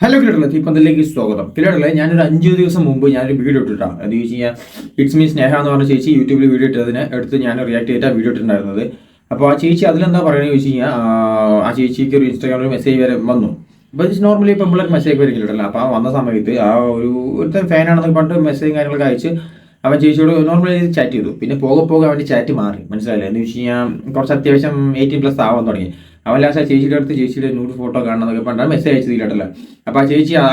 Hello കിലടല്ല തീപ്പന്തലിലേക്ക് സ്വാഗതം. കിലടല്ല ഞാനൊരു 5 ദിവസം മുമ്പ് ഞാനൊരു വീഡിയോ ഇട്ടിട്ടാണ്. അത് ചോദിച്ചു കഴിഞ്ഞാൽ ഇറ്റ്സ് മീ സ്നേഹ എന്ന് പറഞ്ഞ ചേച്ചി യൂട്യൂബിൽ വീഡിയോ ഇട്ടതിന് എടുത്ത് ഞാൻ റിയാക്ട് ചെയ്തിട്ടാണ് വീഡിയോ ഇട്ടിട്ടുണ്ടായിരുന്നത്. അപ്പോൾ ആ ചേച്ചി അതിലെന്താ പറയുന്നത് ചോദിച്ചു കഴിഞ്ഞാൽ ആ ചേച്ചിക്ക് ഒരു ഇൻസ്റ്റാഗ്രാമിൽ മെസ്സേജ് വരെ വന്നു. അപ്പോൾ നോർമലി ഇപ്പോൾ പിള്ളേർ മെസ്സേജ് വരും കിലടല്ല. അപ്പോൾ ആ വന്ന സമയത്ത് ആ ഒരുത്തൻ ഫാനാണെന്നൊക്കെ പറഞ്ഞിട്ട് മെസ്സേജും കാര്യങ്ങളൊക്കെ അയച്ച് അവൻ ചേച്ചിയോട് നോർമലി ചാറ്റ് ചെയ്തു. പിന്നെ പോകെ പോകെ അവൻ്റെ ചാറ്റ് മാറി, മനസ്സിലായില്ലേ? എന്ന് വെച്ച് കഴിഞ്ഞാൽ കുറച്ച് അത്യാവശ്യം 18+ ആവാൻ തുടങ്ങി. അവൻ ലാസ്റ്റ് ആ ചേച്ചിയുടെ അടുത്ത് ചേച്ചിയുടെ ന്യൂഡ് ഫോട്ടോ കാണണമെന്നൊക്കെ പറഞ്ഞാൽ മെസ്സേജ് അയച്ചതില്ലട്ടല്ല. അപ്പോൾ ആ ചേച്ചി ആ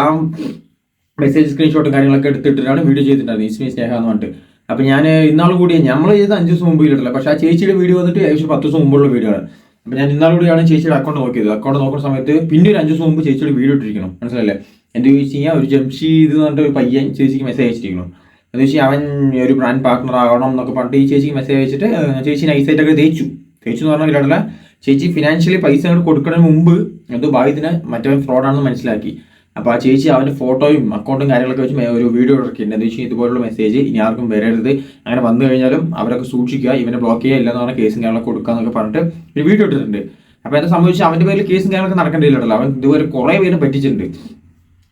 മെസ്സേജ് സ്ക്രീൻഷോട്ടും കാര്യങ്ങളൊക്കെ എടുത്തിട്ടാണ് വീഡിയോ ചെയ്തിട്ടുണ്ടായിരുന്നത്, ഇസ്മി സ്നേഹ എന്ന് പറഞ്ഞിട്ട്. അപ്പോൾ ഞാൻ ഇന്നാൾ കൂടി നമ്മൾ ചെയ്ത് 5 ദിവസം മുമ്പ് ഇല്ലട്ടല്ല, പക്ഷേ ആ ചേച്ചിയുടെ വീഡിയോ വന്നിട്ട് ഏകദേശം 10 ദിവസം മുമ്പുള്ള വീഡിയോ ആണ്. അപ്പോൾ ഞാൻ ഇന്നാൾ കൂടിയാണ് ചേച്ചിയുടെ അക്കൗണ്ട് നോക്കിയത്. അക്കൗണ്ട് നോക്കുന്ന സമയത്ത് പിന്നെ ഒരു 5 ദിവസം മുമ്പ് ചേച്ചിയുടെ വീഡിയോ ഇട്ടിരിക്കണം, മനസ്സിലല്ലേ? എൻ്റെ ചോദിച്ചു കഴിഞ്ഞാൽ ഒരു ജംഷീദ് എന്ന് പറഞ്ഞിട്ട് ഒരു പയ്യൻ ചേച്ചിക്ക് മെസ്സേജ് അയച്ചിരിക്കണം. എന്ന് വെച്ചാൽ അവൻ ഒരു ബ്രാൻഡ് പാർട്ണർ ആകണം എന്നൊക്കെ പറഞ്ഞിട്ട് ഈ ചേച്ചിക്ക് മെസ്സേജ് അയച്ചിട്ട് ചേച്ചി നൈസായിട്ടൊക്കെ തേച്ചു എന്ന് പറഞ്ഞാൽ ഇല്ലാട്ടല്ല. ചേച്ചി ഫിനാൻഷ്യലി പൈസ അങ്ങോട്ട് കൊടുക്കുന്നതിന് മുമ്പ് എന്തോ ഭാഗ്യത്തിന് മറ്റവൻ ഫ്രോഡാണെന്ന് മനസ്സിലാക്കി. അപ്പോൾ ആ ചേച്ചി അവൻ്റെ ഫോട്ടോയും അക്കൗണ്ടും കാര്യങ്ങളൊക്കെ വെച്ച് ഒരു വീഡിയോ ഇറക്കിയിട്ടുണ്ട്. എന്താ വെച്ചാൽ ഇതുപോലുള്ള മെസ്സേജ് ഇനി ആർക്കും വരരുത്, അങ്ങനെ വന്നു കഴിഞ്ഞാലും അവരൊക്കെ സൂക്ഷിക്കുക, ഇവനെ ബ്ലോക്ക് ചെയ്യുക, ഇല്ലെന്ന് പറഞ്ഞാൽ കേസും കാര്യങ്ങളൊക്കെ കൊടുക്കുക എന്നൊക്കെ പറഞ്ഞിട്ട് ഒരു വീഡിയോ ഇട്ടിട്ടുണ്ട്. അപ്പോൾ എന്താ സംഭവിച്ചാൽ അവൻ്റെ പേരിൽ കേസും കാര്യങ്ങളൊക്കെ നടക്കേണ്ടിയില്ലല്ലോ. അവൻ ഇതുവരെ കുറേ പേര് പറ്റിച്ചിട്ടുണ്ട്.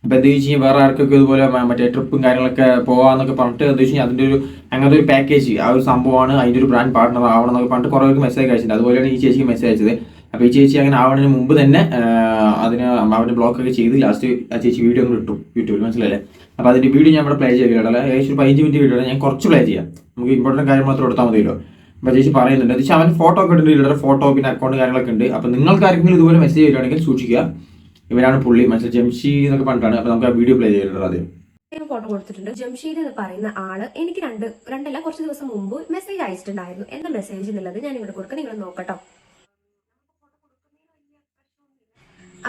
അപ്പോൾ എന്താ വെച്ച് കഴിഞ്ഞാൽ വേറെ ആർക്കൊക്കെ ഇതുപോലെ മറ്റേ ട്രിപ്പും കാര്യങ്ങളൊക്കെ പോകാമെന്നൊക്കെ പറഞ്ഞിട്ട് എന്താ വെച്ച് കഴിഞ്ഞാൽ അതിൻ്റെ ഒരു അങ്ങനത്തെ ഒരു പാക്കേജ് ആ ഒരു സംഭവമാണ്, അതിൻ്റെ ഒരു ബ്രാൻഡ് പാർട്ണർ ആവണം എന്നൊക്കെ പറഞ്ഞിട്ട് കുറേ പേർക്ക് മെസ്സേജ് അയച്ചിട്ടുണ്ട്. അതുപോലെയാണ് ഈ ചേച്ചിക്ക് മെസ്സേജ് അയച്ചത്. അപ്പോൾ ഈ ചേച്ചി അങ്ങനെ ആവണതിന് മുമ്പ് തന്നെ അതിന് അവൻ്റെ ബ്ലോക്കൊക്കെ ചെയ്ത് ലാസ്റ്റ് ആ ചേച്ചി വീഡിയോ ഒന്ന് ഇട്ടു യൂട്യൂബിൽ, മനസ്സിലല്ലേ? അപ്പോൾ അതിൻ്റെ വീഡിയോ ഞാൻ ഇവിടെ പ്ലേ ചെയ്തില്ല. ഏകദേശം ഒരു 15 മിനിറ്റ് വീഡിയോ ഞാൻ കുറച്ച് പ്ലേ ചെയ്യാം, നമുക്ക് ഇമ്പോർട്ടൻറ്റ് കാര്യം മാത്രം എടുത്താൽ മതിയല്ലോ. അപ്പോൾ ചേച്ചി പറയുന്നുണ്ട് എന്ന് വെച്ചാൽ അവൻ ഫോട്ടോ ഒക്കെ ഇട്ടിട്ടുണ്ട്, ഫോട്ടോ പിന്നെ അക്കൗണ്ട് കാര്യങ്ങളൊക്കെ ഉണ്ട്. അപ്പോൾ നിങ്ങൾക്ക് ആർക്കെങ്കിലും ഇതുപോലെ മെസ്സേജ് വരികയാണെങ്കിൽ സൂക്ഷിക്കുക, ഇവരാണ് പുള്ളി, മനസ്സിൽ ജംഷീദ് എന്നൊക്കെ പറഞ്ഞിട്ടാണ്. അപ്പോൾ നമുക്ക് ആ വീഡിയോ പ്ലേ ചെയ്തിട്ടുണ്ട്. ആദ്യം ഫോട്ടോ കൊടുത്തിട്ടുണ്ട്. ജംഷീദ് എന്ന് പറയുന്ന ആള് എനിക്ക് രണ്ടല്ല കുറച്ച് ദിവസം മുമ്പ് മെസ്സേജ് അയച്ചിട്ടുണ്ടായിരുന്നു. എന്താ മെസ്സേജ് എന്നുള്ളത് ഞാൻ ഇവിടെ കൊടുക്കാം, നിങ്ങൾ നോക്കട്ടോ.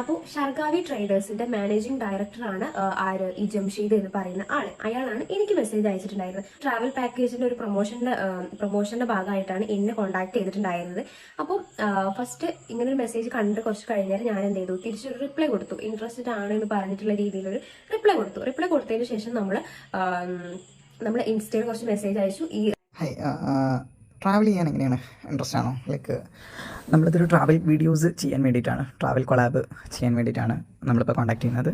അപ്പോൾ ഷർഗാവി ട്രേഡേഴ്സിന്റെ മാനേജിംഗ് ഡയറക്ടറാണ് ആര് ഈ ജംഷീദ് എന്ന് പറയുന്ന ആള്. അയാളാണ് എനിക്ക് മെസ്സേജ് അയച്ചിട്ടുണ്ടായിരുന്നത്. ട്രാവൽ പാക്കേജിന്റെ ഒരു പ്രൊമോഷന്റെ ഭാഗമായിട്ടാണ് എന്നെ കോൺടാക്ട് ചെയ്തിട്ടുണ്ടായിരുന്നത്. അപ്പോൾ ഫസ്റ്റ് ഇങ്ങനെ ഒരു മെസ്സേജ് കണ്ട് കുറച്ച് കഴിഞ്ഞാൽ ഞാൻ എന്ത് ചെയ്തു, തിരിച്ചൊരു റിപ്ലൈ കൊടുത്തു. ഇൻട്രസ്റ്റഡ് ആണ് എന്ന് പറഞ്ഞിട്ടുള്ള രീതിയിലൊരു റിപ്ലൈ കൊടുത്തു. റിപ്ലൈ കൊടുത്തതിന് ശേഷം നമ്മൾ ഇൻസ്റ്റയിൽ കുറച്ച് മെസ്സേജ് അയച്ചു. ഈ ട്രാവൽ ചെയ്യാൻ എങ്ങനെയാണ് ഇൻട്രസ്റ്റ് ആണോ? ലൈക്ക് നമ്മളിതൊരു ട്രാവൽ വീഡിയോസ് ചെയ്യാൻ വേണ്ടിയിട്ടാണ്, ട്രാവൽ കൊളാബ് ചെയ്യാൻ വേണ്ടിയിട്ടാണ് നമ്മളിപ്പോൾ കോൺടാക്ട് ചെയ്യുന്നത്.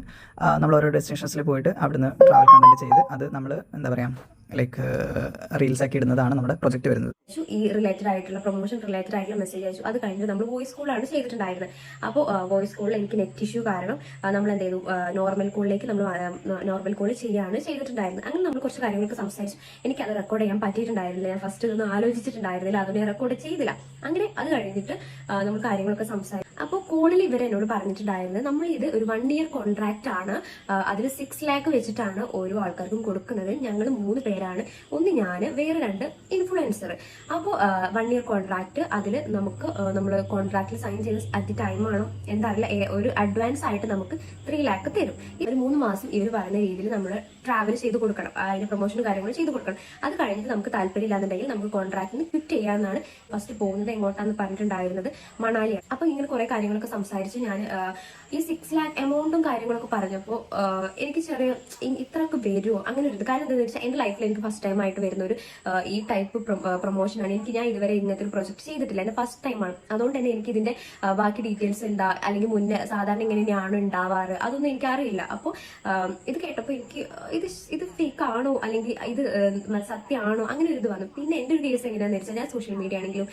നമ്മൾ ഓരോ ഡെസ്റ്റിനേഷൻസിൽ പോയിട്ട് അവിടുന്ന് ട്രാവൽ കണ്ടന്റ് ചെയ്ത് അത് നമ്മൾ എന്താ പറയുക ലൈക്ക് റീൽസ് ആക്കി ഇടുന്നതാണ് നമ്മുടെ പ്രൊജക്ട് വരുന്നത്. ഈ റിലേറ്റഡ് ആയിട്ടുള്ള പ്രൊമോഷൻ റിലേറ്റഡ് ആയിട്ടുള്ള മെസ്സേജ് അയച്ചു. അത് കഴിഞ്ഞിട്ട് നമ്മൾ വോയിസ് കോളാണ് ചെയ്തിട്ടുണ്ടായിരുന്നത്. അപ്പോൾ വോയിസ് കോളിൽ എനിക്ക് നെറ്റ് ഇഷ്യൂ കാരണം നമ്മൾ എന്ത് ചെയ്തു, നോർമൽ കോൾ ചെയ്യാണ് ചെയ്തിട്ടുണ്ടായിരുന്നത്. അങ്ങനെ നമ്മൾ കുറച്ച് കാര്യങ്ങൾക്ക് സംസാരിച്ചു. എനിക്കത് റെക്കോർഡ് ചെയ്യാൻ പറ്റിയിട്ടുണ്ടായിരുന്നില്ല. ഞാൻ ഫസ്റ്റ് ഇതൊന്നും ആലോചിച്ചിട്ടുണ്ടായിരുന്നില്ല, അതൊന്നും റെക്കോർഡ് ചെയ്തില്ല. അങ്ങനെ അത് കഴിഞ്ഞിട്ട് നമ്മൾ കാര്യങ്ങളൊക്കെ സംസാരിച്ചു. അപ്പോൾ കോളിൽ ഇവർ എന്നോട് പറഞ്ഞിട്ടുണ്ടായിരുന്നത് നമ്മൾ ഇത് ഒരു 1 year കോൺട്രാക്ട് ആണ്, അതിൽ 6 lakh വെച്ചിട്ടാണ് ഓരോ ആൾക്കാർക്കും കൊടുക്കുന്നത്. ഞങ്ങൾ 3 പേരാണ്, ഒന്ന് ഞാൻ, വേറെ 2 ഇൻഫ്ലുവൻസർ. അപ്പോൾ 1 year കോൺട്രാക്ട്, അതിൽ നമുക്ക് നമ്മൾ കോൺട്രാക്റ്റിൽ സൈൻ ചെയ്ത് അറ്റ് ടൈമാണോ എന്താറില്ല, ഒരു അഡ്വാൻസ് ആയിട്ട് നമുക്ക് 3 lakh തരും. ഒരു 3 മാസം ഇവർ പറയുന്ന രീതിയിൽ നമ്മൾ ട്രാവൽ ചെയ്ത് കൊടുക്കണം, അതിന്റെ പ്രൊമോഷനും കാര്യങ്ങളും ചെയ്ത് കൊടുക്കണം. അത് കഴിഞ്ഞിട്ട് നമുക്ക് താല്പര്യം ഇല്ലാന്നുണ്ടെങ്കിൽ നമുക്ക് കോൺട്രാക്റ്റിന് ക്വിറ്റ് ചെയ്യാമെന്നാണ്. ഫസ്റ്റ് പോകുന്നത് എങ്ങോട്ടാന്ന് പറഞ്ഞിട്ടുണ്ടായിരുന്നത് മണാലിയാണ്. അപ്പോൾ ഇങ്ങനെ കുറെ കാര്യങ്ങളൊക്കെ സംസാരിച്ച് ഞാൻ ഈ 6 lakh എമൗണ്ടും കാര്യങ്ങളൊക്കെ പറഞ്ഞപ്പോൾ എനിക്ക് ചെറിയ ഇത്രയൊക്കെ വരുമോ അങ്ങനെ ഒരു കാരണം എന്താണെന്ന് വെച്ചാൽ എൻ്റെ ലൈഫിൽ എനിക്ക് ഫസ്റ്റ് ടൈം ആയിട്ട് വരുന്ന ഒരു ഈ ടൈപ്പ് പ്രൊമോഷനാണ്. ഞാൻ ഇതുവരെ ഇങ്ങനത്തെ ഒരു പ്രൊജക്ട് ചെയ്തിട്ടില്ല, എൻ്റെ ഫസ്റ്റ് ടൈമാണ്. അതുകൊണ്ട് തന്നെ എനിക്ക് ഇതിന്റെ ബാക്കി ഡീറ്റെയിൽസ് അല്ലെങ്കിൽ മുന്നേ സാധാരണ ഇങ്ങനെയാണ് ഉണ്ടാവാറ് അതൊന്നും എനിക്കറിയില്ല. അപ്പോൾ ഇത് കേട്ടപ്പോൾ എനിക്ക് ഇത് ഫേക്ക് ആണോ അല്ലെങ്കിൽ ഇത് സത്യമാണോ അങ്ങനെ ഒരു ഇത് വന്നു. പിന്നെ എൻ്റെ ഒരു കേസ് എങ്ങനെയാണെന്ന് വെച്ചാൽ ഞാൻ സോഷ്യൽ മീഡിയ ആണെങ്കിലും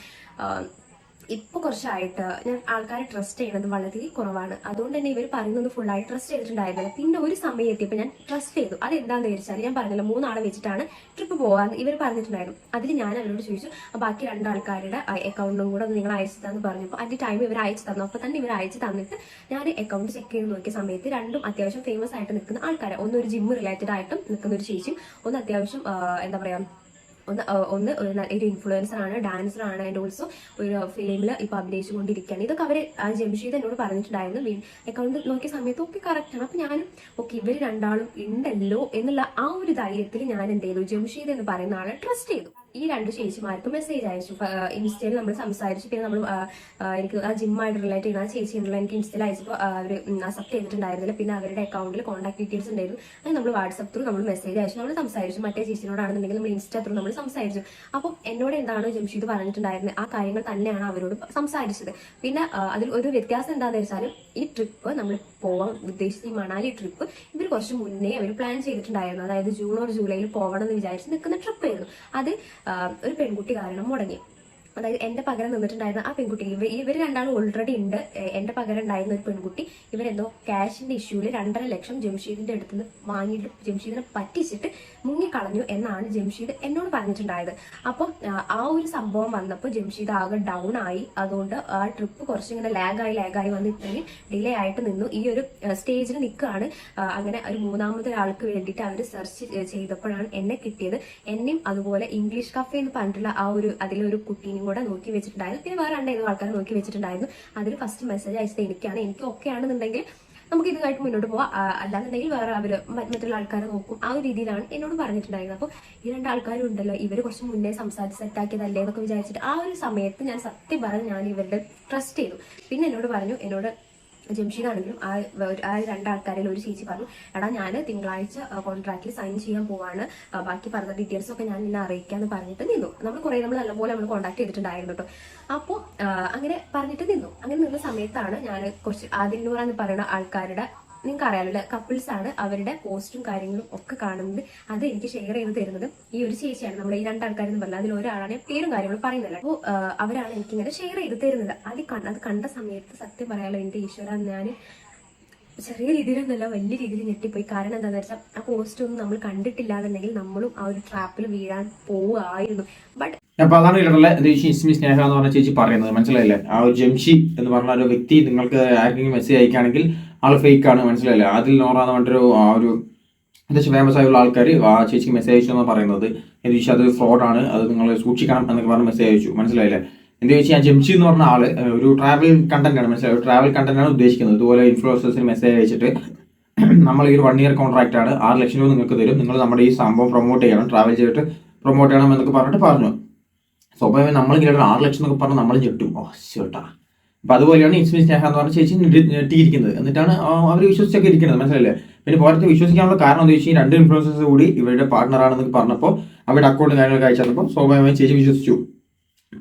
ഇപ്പോൾ കുറച്ചായിട്ട് ഞാൻ ആൾക്കാരെ ട്രസ്റ്റ് ചെയ്യുന്നത് വളരെ കുറവാണ്. അതുകൊണ്ട് തന്നെ ഇവർ പറയുന്നത് ഫുള്ളായി ട്രസ്റ്റ് ചെയ്തിട്ടുണ്ടായിരുന്നില്ല. പിന്നെ ഒരു സമയം എത്തിയപ്പോൾ ഞാൻ ട്രസ്റ്റ് ചെയ്തു. അത് എന്താണെന്ന് വെച്ചാൽ ഞാൻ പറഞ്ഞല്ലോ 3 ആളെ വെച്ചിട്ടാണ് ട്രിപ്പ് പോകാമെന്ന് ഇവർ പറഞ്ഞിട്ടുണ്ടായിരുന്നു. അതിൽ ഞാൻ അവരോട് ചോദിച്ചു ബാക്കി 2 ആൾക്കാരുടെ അക്കൗണ്ടും കൂടെ നിങ്ങൾ അയച്ചു തന്നു പറഞ്ഞപ്പോൾ അറ്റ് ടൈം ഇവർ അയച്ചു തന്നു. അപ്പോൾ തന്നെ ഇവർ അയച്ചു തന്നിട്ട് ഞാൻ അക്കൗണ്ട് ചെക്ക് ചെയ്ത് നോക്കിയ സമയത്ത് 2ഉം അത്യാവശ്യം ഫേമസ് ആയിട്ട് നിൽക്കുന്ന ആൾക്കാരെ, ഒന്ന് ഒരു ജിം റിലേറ്റഡ് ആയിട്ടും നിൽക്കുന്ന ഒരു ചേച്ചിയും, ഒന്ന് അത്യാവശ്യം എന്താ പറയുക ഒന്ന് ഒരു ഇൻഫ്ലുവൻസർ ആണ്, ഡാൻസർ ആണ്, ആൻഡ് ഓൾസോ ഒരു ഫിലിമിൽ ഇപ്പൊ അഭിനയിച്ചുകൊണ്ടിരിക്കുകയാണ്. ഇതൊക്കെ അവർ ജംഷീദ് എന്നോട് പറഞ്ഞിട്ടുണ്ടായിരുന്നു. അക്കൗണ്ട് നോക്കിയ സമയത്ത് ഓക്കെ കറക്റ്റ് ആണ്. അപ്പൊ ഞാനും ഓക്കെ ഇവർ 2 ആളും ഉണ്ടല്ലോ എന്നുള്ള ആ ഒരു ധൈര്യത്തിൽ ഞാൻ എന്ത് ചെയ്തു, ജംഷീദ് എന്ന് പറയുന്ന ആളെ ട്രസ്റ്റ് ചെയ്തു. ഈ 2 ചേച്ചിമാർക്ക് മെസ്സേജ് അയച്ചു. ഇൻസ്റ്റയിൽ നമ്മൾ സംസാരിച്ചു. പിന്നെ നമ്മൾ എനിക്ക് ആ ജിമ്മായിട്ട് റിലേറ്റ് ചെയ്യുന്ന ആ ചേച്ചി ഉണ്ടല്ലോ, എനിക്ക് ഇൻസ്റ്റയിൽ അയച്ചപ്പോൾ അവർ അക്സെപ്റ്റ് ചെയ്തിട്ടുണ്ടായിരുന്നില്ല. പിന്നെ അവരുടെ അക്കൗണ്ടിൽ കോൺടാക്ട് ഡീറ്റെയിൽസ് ഉണ്ടായിരുന്നു. അത് നമ്മൾ വാട്സപ്പ് ത്രൂ നമ്മൾ മെസ്സേജ് അയച്ചു, നമ്മൾ സംസാരിച്ചു. മറ്റേ ചേച്ചിനോടാണെന്നുണ്ടെങ്കിൽ നമ്മൾ ഇൻസ്റ്റ ത്രൂ നമ്മൾ സംസാരിച്ചു. അപ്പം എന്നോട് എന്താണോ ജംഷീദ് പറഞ്ഞിട്ടുണ്ടായിരുന്നത് ആ കാര്യങ്ങൾ തന്നെയാണ് അവരോട് സംസാരിച്ചത്. പിന്നെ അതിൽ ഒരു വ്യത്യാസം എന്താണെന്ന് വെച്ചാൽ ഈ ട്രിപ്പ് നമ്മൾ പോകാൻ ഉദ്ദേശിച്ച ഈ മണാലി ട്രിപ്പ് ഇവർ കുറച്ച് മുന്നേ അവർ പ്ലാൻ ചെയ്തിട്ടുണ്ടായിരുന്നു. അതായത് ജൂൺ ഓർ ജൂലൈയിൽ പോകണം എന്ന് വിചാരിച്ച് നിൽക്കുന്ന ട്രിപ്പായിരുന്നു. അത് ഒരു പെൺകുട്ടി കാരണം മുടങ്ങി. അതായത് എന്റെ പകരം നിന്നിട്ടുണ്ടായിരുന്ന ആ പെൺകുട്ടി, ഇവർ രണ്ടാളും ഓൾറെഡി ഉണ്ട്. എന്റെ പകരം ഉണ്ടായിരുന്ന ഒരു പെൺകുട്ടി ഇവരെന്തോ ക്യാഷിന്റെ ഇഷ്യൂല് 2.5 ലക്ഷം ജംഷീദിന്റെ അടുത്ത് നിന്ന് വാങ്ങിയിട്ട് ജംഷീദിനെ പറ്റിച്ചിട്ട് മുങ്ങിക്കളഞ്ഞു എന്നാണ് ജംഷീദ് എന്നോട് പറഞ്ഞിട്ടുണ്ടായത്. അപ്പം ആ ഒരു സംഭവം വന്നപ്പോൾ ജംഷീദ് ആകെ ഡൗൺ ആയി. അതുകൊണ്ട് ആ ട്രിപ്പ് കുറച്ചിങ്ങനെ ലാഗായി വന്ന് ഇത്രയും ഡിലേ ആയിട്ട് നിന്നു. ഈ ഒരു സ്റ്റേജിൽ നിൽക്കുകയാണ്. അങ്ങനെ ഒരു 3ാമതൊരാൾക്ക് വേണ്ടിയിട്ട് അവർ സെർച്ച് ചെയ്തപ്പോഴാണ് എന്നെ കിട്ടിയത്. എന്നെയും അതുപോലെ ഇംഗ്ലീഷ് കഫേ എന്ന് പറഞ്ഞിട്ടുള്ള ആ ഒരു അതിലൊരു കുട്ടീനെയും കൂടെ നോക്കി വെച്ചിട്ടുണ്ടായിരുന്നു. പിന്നെ വേറെ 2 ആൾക്കാരെ നോക്കി വെച്ചിട്ടുണ്ടായിരുന്നു. അതിൽ ഫസ്റ്റ് മെസ്സേജ് അയച്ചത് എനിക്കാണ്. എനിക്ക് ഓക്കെ ആണെന്നുണ്ടെങ്കിൽ നമുക്ക് ഇതുമായിട്ട് മുന്നോട്ട് പോവാം, അല്ലാന്നുണ്ടെങ്കിൽ വേറെ അവര് മറ്റുള്ള ആൾക്കാരെ നോക്കും. ആ ഒരു രീതിയിലാണ് എന്നോട് പറഞ്ഞിട്ടുണ്ടായിരുന്നത്. അപ്പോൾ ഈ 2 ആൾക്കാരും ഉണ്ടല്ലോ, ഇവർ കുറച്ച് മുന്നേ സംസാരിച്ച് സെറ്റാക്കിയതല്ലേ എന്നൊക്കെ വിചാരിച്ചിട്ട് ആ ഒരു സമയത്ത് ഞാൻ സത്യം പറഞ്ഞ് ഞാൻ ഇവരുടെ ട്രസ്റ്റ് ചെയ്തു. പിന്നെ എന്നോട് ജംഷീദാണെങ്കിലും ആ 2 ആൾക്കാരിൽ ഒരു ചേച്ചി പറഞ്ഞു, എടാ ഞാൻ തിങ്കളാഴ്ച കോൺട്രാക്റ്റിൽ സൈൻ ചെയ്യാൻ പോവാണ്, ബാക്കി പറഞ്ഞ ഡീറ്റെയിൽസ് ഒക്കെ ഞാൻ നിന്നെ അറിയിക്കാന്ന് പറഞ്ഞിട്ട് നിന്നു. നമ്മൾ നല്ലപോലെ നമ്മൾ കോൺടാക്ട് ചെയ്തിട്ടുണ്ടായിരുന്നു കേട്ടോ. അപ്പോൾ അങ്ങനെ പറഞ്ഞിട്ട് നിന്നു. അങ്ങനെ നിന്ന സമയത്താണ് ഞാൻ കുറച്ച് ആദിൽ എന്ന് പറയുന്ന ആൾക്കാരുടെ, നിങ്ങൾക്ക് അറിയാമല്ലോ, കപ്പിൾസ് ആണ്, അവരുടെ പോസ്റ്റും കാര്യങ്ങളും ഒക്കെ കാണുന്നത്. അത് എനിക്ക് ഷെയർ ചെയ്ത് തരുന്നത് ഈ ഒരു ചേച്ചിയാണ്. നമ്മൾ ഈ 2 ആൾക്കാരെന്ന് പറഞ്ഞാൽ അതിൽ ഒരാളാണ് പേരും കാര്യങ്ങളും പറയുന്നില്ല. അപ്പോൾ അവരാണ് എനിക്കിങ്ങനെ ഷെയർ ചെയ്ത് തരുന്നത്. അത് കണ്ട സമയത്ത് സത്യം പറയാലോ എൻ്റെ ഈശ്വര, ഞാൻ ചെറിയ രീതിയിലൊന്നല്ല വലിയ രീതിയിൽ ഞെട്ടിപ്പോയി. കാരണം എന്താണെന്ന് വെച്ചാൽ ആ പോസ്റ്റ് ഒന്നും നമ്മൾ കണ്ടിട്ടില്ലാന്നുണ്ടെങ്കിൽ നമ്മളും ആ ഒരു ട്രാപ്പിൽ വീഴാൻ പോവുകയായിരുന്നു. ബട്ട് അപ്പൊ അതാണ് ഇടല്ലേ ഇസ്മി സ്നേഹ എന്ന് പറഞ്ഞ ചേച്ചി പറയുന്നത്, മനസ്സിലായില്ലേ? ആ ഒരു ജംഷി എന്ന് പറഞ്ഞ ഒരു വ്യക്തി നിങ്ങൾക്ക് ആർക്കെങ്കിലും മെസ്സേജ് അയക്കുകയാണെങ്കിൽ ആൾ ഫേക്ക് ആണ്, മനസ്സിലായില്ലേ? അതിൽ നോറ എന്ന് പറഞ്ഞിട്ടൊരു ആ ഒരു അത്യാവശ്യം ഫേമസ് ആയുള്ള ആൾക്കാർ ആ ചേച്ചിക്ക് മെസ്സേജ് അയച്ചു എന്ന് പറയുന്നത്. എന്ന് ചോദിച്ചാൽ അത് ഫ്രോഡാണ്, അത് നിങ്ങൾ സൂക്ഷിക്കണം എന്നൊക്കെ പറഞ്ഞ് മെസ്സേജ് അയച്ചു, മനസ്സിലായില്ലേ? എന്താ വെച്ചാൽ ഞാൻ ജംഷി എന്ന് പറഞ്ഞ ആള് ഒരു ട്രാവൽ കണ്ടന്റ് ആണ്, മനസ്സിലായി? ട്രാവൽ കണ്ടന്റ് ആണ് ഉദ്ദേശിക്കുന്നത്. ഇതുപോലെ ഇൻഫ്ലുവൻസേഴ്സിന് മെസ്സേജ് അയച്ചിട്ട് നമ്മൾ ഈ ഒരു 1 ഇയർ കോൺട്രാക്ട് ആണ്, 6 ലക്ഷം രൂപ നിങ്ങൾക്ക് തരും, നിങ്ങൾ നമ്മുടെ ഈ സംഭവം പ്രൊമോട്ട് ചെയ്യണം, ട്രാവൽ ചെയ്തിട്ട് പ്രൊമോട്ട് ചെയ്യണം എന്നൊക്കെ പറഞ്ഞിട്ട് പറഞ്ഞു. സ്വാഭാവികം നമ്മളിങ്ങനെ 6 ലക്ഷം എന്നൊക്കെ പറഞ്ഞാൽ നമ്മൾ ഞെട്ടും, ഓ ചേട്ടാ. അപ്പൊ അതുപോലെയാണ് ഇസ്മി സ്നേഹ എന്ന് പറഞ്ഞ ചേച്ചി ഞെട്ടിയിരിക്കുന്നത്. എന്നിട്ടാണ് അവർ വിശ്വസിച്ചൊക്കെ ഇരിക്കുന്നത്, മനസ്സിലല്ലേ? പിന്നെ പോരത്തെ വിശ്വസിക്കാനുള്ള കാരണം എന്താ വെച്ചാൽ 2 ഇൻഫ്ലുവൻസേഴ്സ് കൂടി ഇവരുടെ പാർട്ണറാണെന്നൊക്കെ പറഞ്ഞപ്പോൾ അവരുടെ അക്കൗണ്ട് കാര്യങ്ങളൊക്കെ അയച്ചു തന്നപ്പോൾ സ്വാഭാവികമായി ചേച്ചി വിശ്വസിച്ചു.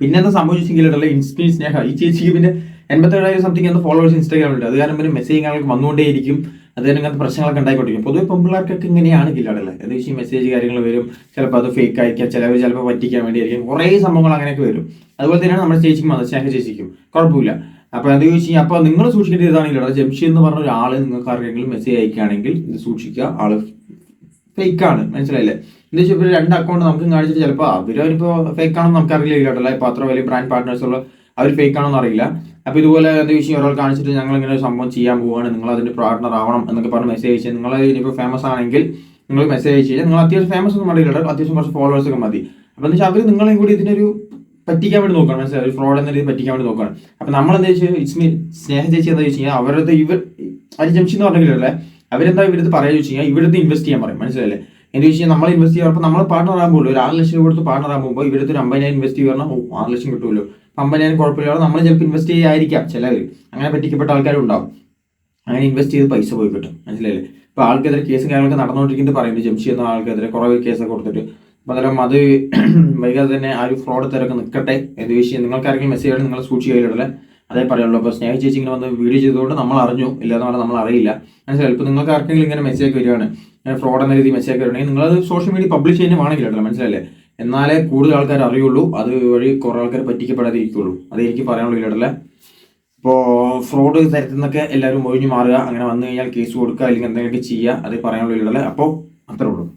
പിന്നെ എന്താ സംഭവിച്ചെങ്കിലുള്ള ഇസ്മി സ്നേഹ ഈ ചേച്ചിക്ക് പിന്നെ 87,000 സംതിങ് എന്ന ഫോളോവേഴ്സ് ഇൻസ്റ്റാഗ്രാമിലുണ്ട്. അത് കാരണം പിന്നെ മെസ്സേജ് കാര്യങ്ങൾക്ക് വന്നുകൊണ്ടേയിരിക്കും. അതിന് ഇങ്ങനത്തെ പ്രശ്നങ്ങളൊക്കെ ഉണ്ടായിക്കൊണ്ടിരിക്കും. പൊതുവെ പെൺപിള്ളേർക്കൊക്കെ ഇങ്ങനെയാണ് കില്ലാടല്ലേ. എന്താ വെച്ചാൽ മെസ്സേജ് കാര്യങ്ങൾ വരും, ചിലപ്പോൾ അത് ഫേക്ക് ആയിരിക്കാം, ചിലപ്പോൾ പറ്റിക്കാൻ വേണ്ടിയായിരിക്കും, കുറേ സംഭവങ്ങൾ അങ്ങനെയൊക്കെ വരും. അതുപോലെ തന്നെയാണ് നമ്മുടെ ചേച്ചിക്കും വന്നത്, സ്നേഹ ചേച്ചിക്കും കുഴപ്പമില്ല. അപ്പോൾ എന്താ ചോദിച്ചു കഴിഞ്ഞാൽ അപ്പോൾ നിങ്ങൾ സൂക്ഷിക്കേണ്ടത് ഇതാണെങ്കിലോ, ജംഷി എന്ന് പറഞ്ഞ ഒരാൾ നിങ്ങൾക്ക് ആർക്കെങ്കിലും മെസ്സേജ് അയക്കുകയാണെങ്കിൽ ഇത് സൂക്ഷിക്കുക, ആള് ഫേക്കാണ്, മനസ്സിലായില്ലേ? എന്താ വെച്ചാൽ ഇപ്പോൾ 2 അക്കൗണ്ട് നമുക്ക് കാണിച്ചിട്ട് ചിലപ്പോൾ അവരിപ്പോൾ ഫേക്കാണെന്ന് നമുക്ക് അറിയില്ല കേട്ടല്ലോ. ഇപ്പോൾ അത്ര വലിയ ബ്രാൻഡ് പാർട്ട്നേഴ്സ് ഉള്ള അവർ ഫേക്കാണെന്ന് അറിയില്ല. അപ്പോൾ ഇതുപോലെ എന്താ വെച്ചാൽ ഒരാൾ കാണിച്ചിട്ട് ഞങ്ങൾ ഇങ്ങനെ ഒരു സംഭവം ചെയ്യാൻ പോവുകയാണ്, നിങ്ങൾ അതിൻ്റെ പാർട്ട്ണർ ആവണം എന്നൊക്കെ പറഞ്ഞ് മെസ്സേജ് അയച്ചാൽ, നിങ്ങൾ ഇനിയിപ്പോൾ ഫേമസ് ആണെങ്കിൽ നിങ്ങൾ മെസ്സേജ് അയച്ചു കഴിഞ്ഞാൽ നിങ്ങൾ അത്യാവശ്യം ഫേമസ് ഒന്നും മതി കേട്ടോ, അത്യാവശ്യം കുറച്ച് ഫോളോവേഴ്സ് ഒക്കെ മതി. അപ്പോൾ എന്താ വെച്ചാൽ അവർ നിങ്ങളെയും കൂടി ഇതിനൊരു പറ്റിക്കാൻ വേണ്ടി നോക്കണം, മനസ്സിലായി? ഒരു ഫ്രോഡ് എന്ന രീതി പറ്റിക്കാൻ വേണ്ടി നോക്കണം. അപ്പം നമ്മളെന്താ വെച്ചാൽ ഇസ്മി സ്നേഹ ചേച്ചി എന്താ വെച്ച് കഴിഞ്ഞാൽ അവരുടെ അവർ ജംഷി എന്ന് പറഞ്ഞില്ലേ, അവരെന്താ ഇവരത് പറയാ വെച്ച് കഴിഞ്ഞാൽ ഇവിടുത്തെ ഇൻവെസ്റ്റ് ചെയ്യാൻ പറയും, മനസ്സിലല്ലേ? എന്താ വെച്ച് കഴിഞ്ഞാൽ നമ്മൾ ഇൻവെസ്റ്റ് ചെയ്യുമ്പോൾ നമ്മൾ പാർട്ണർ ആകുമ്പോൾ ഒരു 6 ലക്ഷം രൂപ കൊടുത്ത് പാർട്ണർ ആകുമ്പോൾ ഇവിടുത്തെ ഒരു 50,000 ഇൻവെസ്റ്റ് ചെയ്യുക പറഞ്ഞാൽ 6 ലക്ഷം കിട്ടുമല്ലോ. 50,000 കുഴപ്പമില്ലാതെ നമ്മൾ ചിലപ്പോൾ ഇൻവെസ്റ്റ് ചെയ്യാതിരിക്കാം, ചിലവർ അങ്ങനെ പറ്റിക്കപ്പെട്ട ആൾക്കാരും ഉണ്ടാവും. അങ്ങനെ ഇൻവെസ്റ്റ് ചെയ്ത് പൈസ പോയി കിട്ടും, മനസ്സിലായില്ലേ? ഇപ്പോൾ ആൾക്കെതിരെ കേസും കാര്യങ്ങളൊക്കെ നടന്നുകൊണ്ടിരിക്കുന്നത് പറയുന്നത് ജംഷി എന്ന ആൾക്കെതിരെ കുറേ കേസൊക്കെ കൊടുത്തിട്ട്. അപ്പോൾ അന്നേരം അത് വൈകാതെ തന്നെ ആ ഒരു ഫ്രോഡ് തരമൊക്കെ നിൽക്കട്ടെ. ഏത് വിഷയം നിങ്ങൾക്ക് ആരെങ്കിലും മെസ്സേജ് ആണ് നിങ്ങൾ സൂക്ഷിക്കുകയില്ലല്ലേ, അതേ പറയുള്ളൂ. അപ്പോൾ സ്നേഹ ചേച്ചി ഇങ്ങനെ വന്ന് വീഡിയോ ചെയ്തുകൊണ്ട് നമ്മൾ അറിഞ്ഞു, ഇല്ലാന്ന് പറഞ്ഞാൽ നമ്മൾ അറിയില്ല, മനസ്സിലായി? ഇപ്പോൾ നിങ്ങൾക്ക് ആർക്കെങ്കിലും ഇങ്ങനെ മെസ്സേജ് വരികയാണ്, ഫ്രോഡ് എന്ന രീതി മെസ്സേജ് വരികയാണെങ്കിൽ നിങ്ങളത് സോഷ്യൽ മീഡിയ പബ്ലിഷ് ചെയ്യുന്ന വേണമെങ്കിലല്ലോ, മനസ്സിലല്ലേ? എന്നാലേ കൂടുതൽ ആൾക്കാർ അറിയുള്ളൂ, അത് വഴി കുറേ ആൾക്കാർ പറ്റിക്കപ്പെടാതെ ഇരിക്കുള്ളൂ. അത് എനിക്ക് പറയാനുള്ള ഇല്ലല്ലേ. ഇപ്പോൾ ഫ്രോഡ് തരത്തിൽ നിന്നൊക്കെ എല്ലാവരും ഒഴിഞ്ഞു മാറുക, അങ്ങനെ വന്നു കഴിഞ്ഞാൽ കേസ് കൊടുക്കുക അല്ലെങ്കിൽ എന്തെങ്കിലുമൊക്കെ ചെയ്യുക, അത് പറയാനുള്ള ഇല്ലല്ലേ. അപ്പോൾ അത്രേ ഉള്ളൂ.